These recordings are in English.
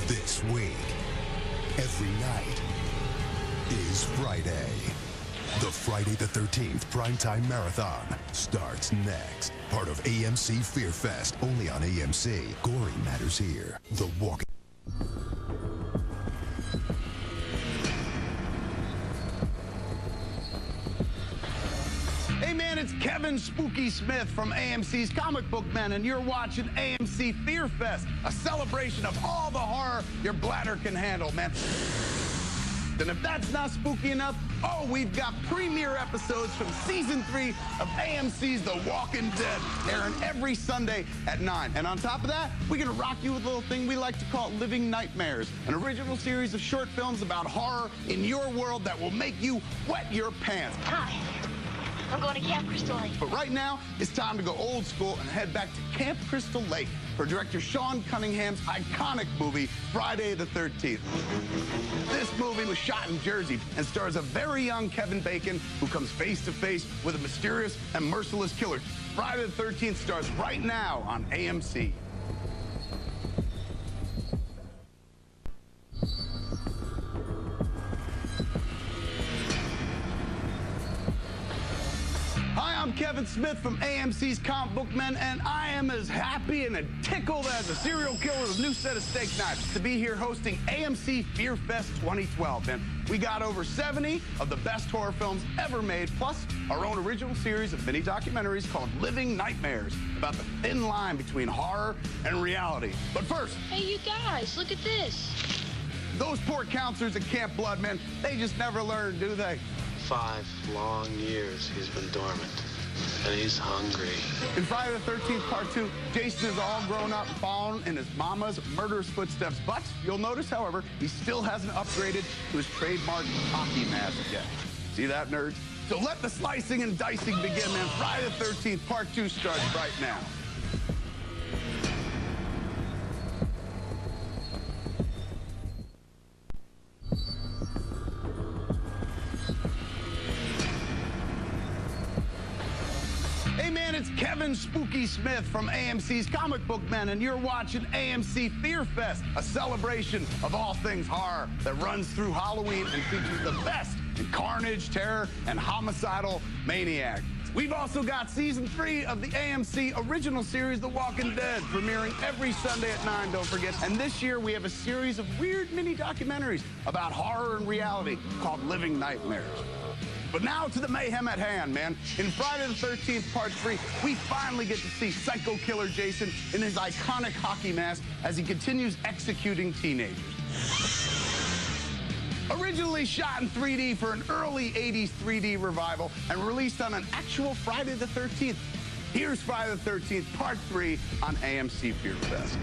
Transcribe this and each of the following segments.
This week, every night is Friday. The Friday the 13th Primetime Marathon starts next. Part of AMC Fearfest, only on AMC. Gory matters here. The Walking... Hey man, it's Kevin Spooky Smith from AMC's Comic Book Men, and you're watching AMC Fearfest, a celebration of all the horror your bladder can handle, man. And if that's not spooky enough, oh, we've got premiere episodes from Season 3 of AMC's The Walking Dead, airing every Sunday at 9. And on top of that, we're going to rock you with a little thing we like to call Living Nightmares, an original series of short films about horror in your world that will make you wet your pants. Hi. I'm going to Camp Crystal Lake. But right now, it's time to go old school and head back to Camp Crystal Lake for director Sean Cunningham's iconic movie, Friday the 13th. This movie was shot in Jersey and stars a very young Kevin Bacon who comes face to face with a mysterious and merciless killer. Friday the 13th starts right now on AMC. I'm Kevin Smith from AMC's Comic Book Men, and I am as happy and tickled as a serial killer with a new set of steak knives to be here hosting AMC Fearfest 2012. And we got over 70 of the best horror films ever made, plus our own original series of mini documentaries called Living Nightmares, about the thin line between horror and reality. But first... Hey, you guys, look at this. Those poor counselors at Camp Blood, man, they just never learn, do they? 5 long years he's been dormant, and he's hungry. In Friday the 13th Part 2, Jason is all grown up, following in his mama's murderous footsteps. But you'll notice, however, he still hasn't upgraded to his trademark hockey mask yet. See that, nerds? So let the slicing and dicing begin, man. Friday the 13th Part 2 starts right now. Hey man, it's Kevin Spooky Smith from AMC's Comic Book Men, and you're watching AMC Fearfest, a celebration of all things horror that runs through Halloween and features the best in carnage, terror, and homicidal maniac. We've also got Season 3 of the AMC original series, The Walking Dead, premiering every Sunday at 9, don't forget. And this year, we have a series of weird mini documentaries about horror and reality called Living Nightmares. But now to the mayhem at hand, man. In Friday the 13th Part 3, we finally get to see psycho killer Jason in his iconic hockey mask as he continues executing teenagers. Originally shot in 3D for an early 80s 3D revival and released on an actual Friday the 13th. Here's Friday the 13th Part 3 on AMC Fearfest.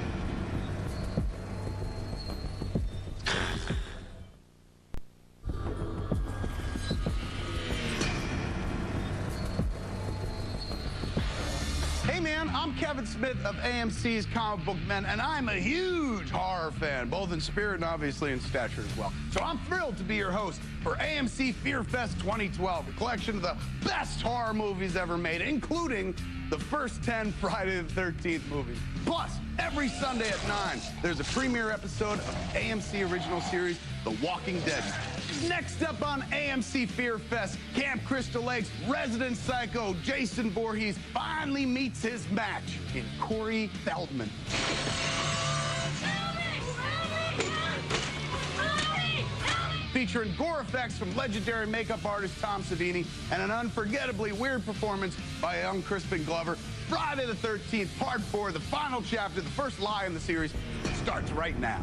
Hey man, I'm Kevin Smith of AMC's Comic Book Men, and I'm a huge horror fan, both in spirit and obviously in stature as well. So I'm thrilled to be your host for AMC Fearfest 2012, a collection of the best horror movies ever made, including the first 10 Friday the 13th movies. Plus, every Sunday at 9, there's a premiere episode of the AMC original series, The Walking Dead. Next up on AMC Fearfest, Camp Crystal Lake's resident psycho Jason Voorhees finally meets his match in Corey Feldman. Featuring gore effects from legendary makeup artist Tom Savini and an unforgettably weird performance by young Crispin Glover, Friday the 13th, Part 4, the final chapter, the first lie in the series, starts right now.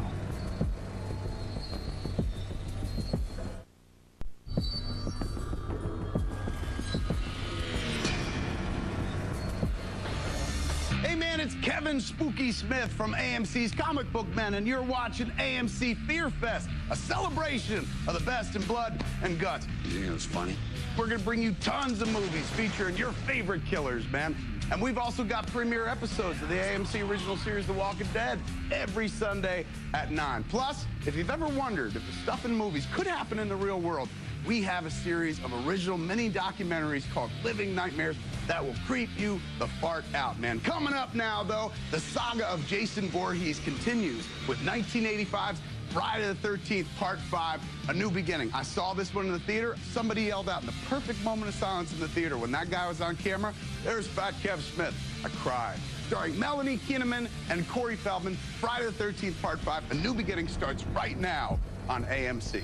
Hey man, it's Kevin Spooky Smith from AMC's Comic Book Men, and you're watching AMC Fearfest, a celebration of the best in blood and guts. You think it was funny? We're gonna bring you tons of movies featuring your favorite killers, man. And we've also got premiere episodes of the AMC original series, The Walking Dead, every Sunday at 9. Plus, if you've ever wondered if the stuff in movies could happen in the real world, we have a series of original mini documentaries called Living Nightmares that will creep you the fart out, man. Coming up now, though, the saga of Jason Voorhees continues with 1985's Friday the 13th, Part 5, A New Beginning. I saw this one in the theater. Somebody yelled out in the perfect moment of silence in the theater when that guy was on camera, "There's Fat Kev Smith." I cried. Starring Melanie Kinnaman and Corey Feldman, Friday the 13th, Part 5, A New Beginning starts right now on AMC.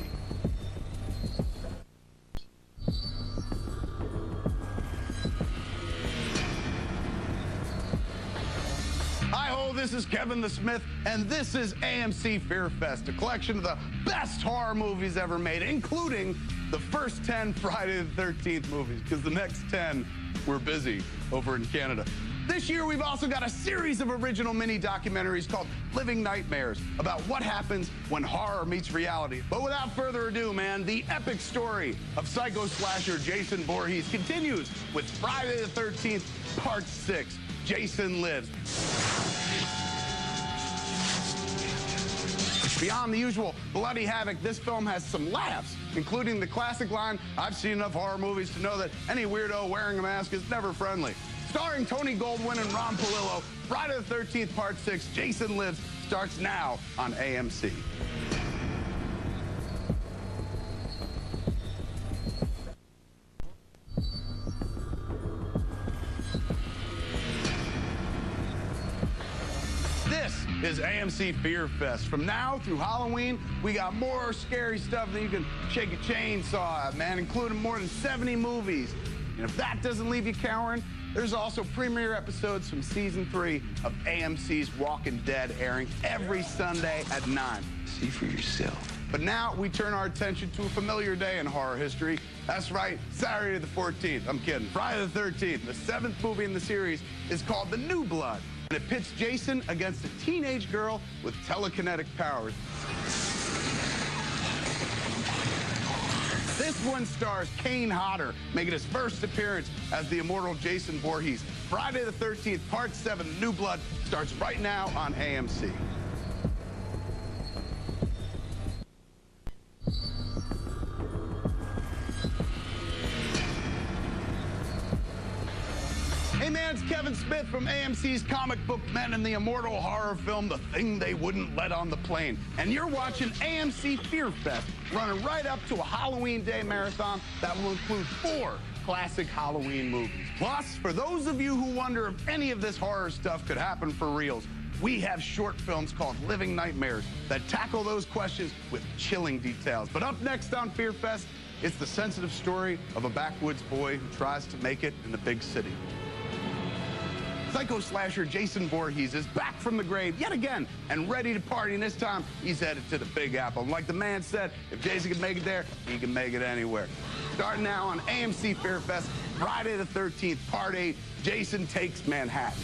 Hi-ho, this is Kevin the Smith, and this is AMC Fearfest, a collection of the best horror movies ever made, including the first 10 Friday the 13th movies, because the next 10 we're busy over in Canada. This year, we've also got a series of original mini documentaries called Living Nightmares, about what happens when horror meets reality. But without further ado, man, the epic story of psycho slasher Jason Voorhees continues with Friday the 13th, Part 6, Jason Lives. Beyond the usual bloody havoc, this film has some laughs, including the classic line, "I've seen enough horror movies to know that any weirdo wearing a mask is never friendly." Starring Tony Goldwyn and Ron Palillo, Friday the 13th, Part 6, Jason Lives, starts now on AMC. This is AMC Fearfest. From now through Halloween, we got more scary stuff than you can shake a chainsaw at, man, including more than 70 movies. And if that doesn't leave you cowering, there's also premiere episodes from Season 3 of AMC's Walking Dead airing every Sunday at 9. See for yourself. But now we turn our attention to a familiar day in horror history. That's right, Saturday the 14th. I'm kidding. Friday the 13th, the 7th movie in the series, is called The New Blood. And it pits Jason against a teenage girl with telekinetic powers. This one stars Kane Hodder, making his first appearance as the immortal Jason Voorhees. Friday the 13th, Part 7, New Blood, starts right now on AMC. Hey man, it's Kevin Smith from AMC's Comic Book Men and the immortal horror film, The Thing They Wouldn't Let on the Plane. And you're watching AMC Fearfest, running right up to a Halloween Day marathon that will include 4 classic Halloween movies. Plus, for those of you who wonder if any of this horror stuff could happen for reals, we have short films called Living Nightmares that tackle those questions with chilling details. But up next on Fearfest, it's the sensitive story of a backwoods boy who tries to make it in the big city. Psycho slasher Jason Voorhees is back from the grave yet again and ready to party, and this time he's headed to the Big Apple. And like the man said, if Jason can make it there, he can make it anywhere. Starting now on AMC Fearfest, Friday the 13th, Part 8, Jason Takes Manhattan.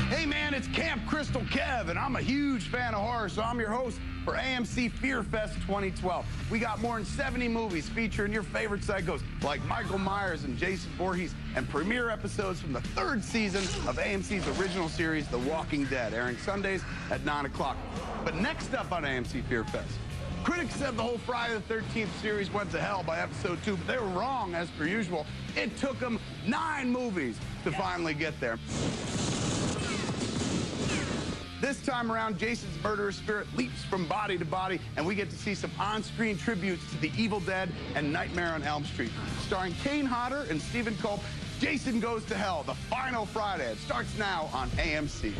Hey man, it's Camp Crystal Kev, and I'm a huge fan of horror, so I'm your host for AMC Fearfest 2012. We got more than 70 movies featuring your favorite psychos like Michael Myers and Jason Voorhees, and premiere episodes from the 3rd season of AMC's original series, The Walking Dead, airing Sundays at 9 o'clock. But next up on AMC Fearfest, critics said the whole Friday the 13th series went to hell by episode 2, but they were wrong as per usual. It took them 9 movies to finally get there. This time around, Jason's murderous spirit leaps from body to body, and we get to see some on-screen tributes to The Evil Dead and Nightmare on Elm Street. Starring Kane Hodder and Stephen Culp, Jason Goes to Hell, the final Friday. It starts now on AMC.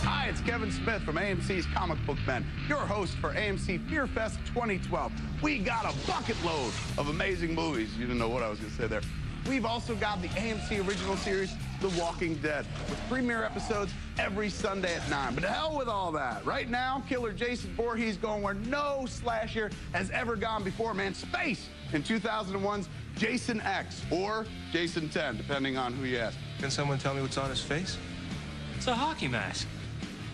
Hi, it's Kevin Smith from AMC's Comic Book Men, your host for AMC Fearfest 2012. We got a bucket load of amazing movies. You didn't know what I was going to say there. We've also got the AMC original series, The Walking Dead, with premiere episodes every Sunday at 9. But to hell with all that. Right now, killer Jason Voorhees going where no slasher has ever gone before, man. Space in 2001's Jason X or Jason 10, depending on who you ask. Can someone tell me what's on his face? It's a hockey mask.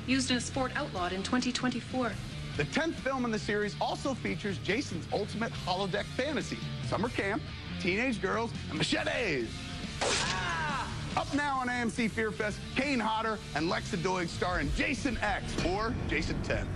Used in a sport outlawed in 2024. The 10th film in the series also features Jason's ultimate holodeck fantasy, summer camp, teenage girls, and machetes. Up now on AMC Fearfest, Kane Hodder and Lexa Doig starring Jason X, or Jason 10.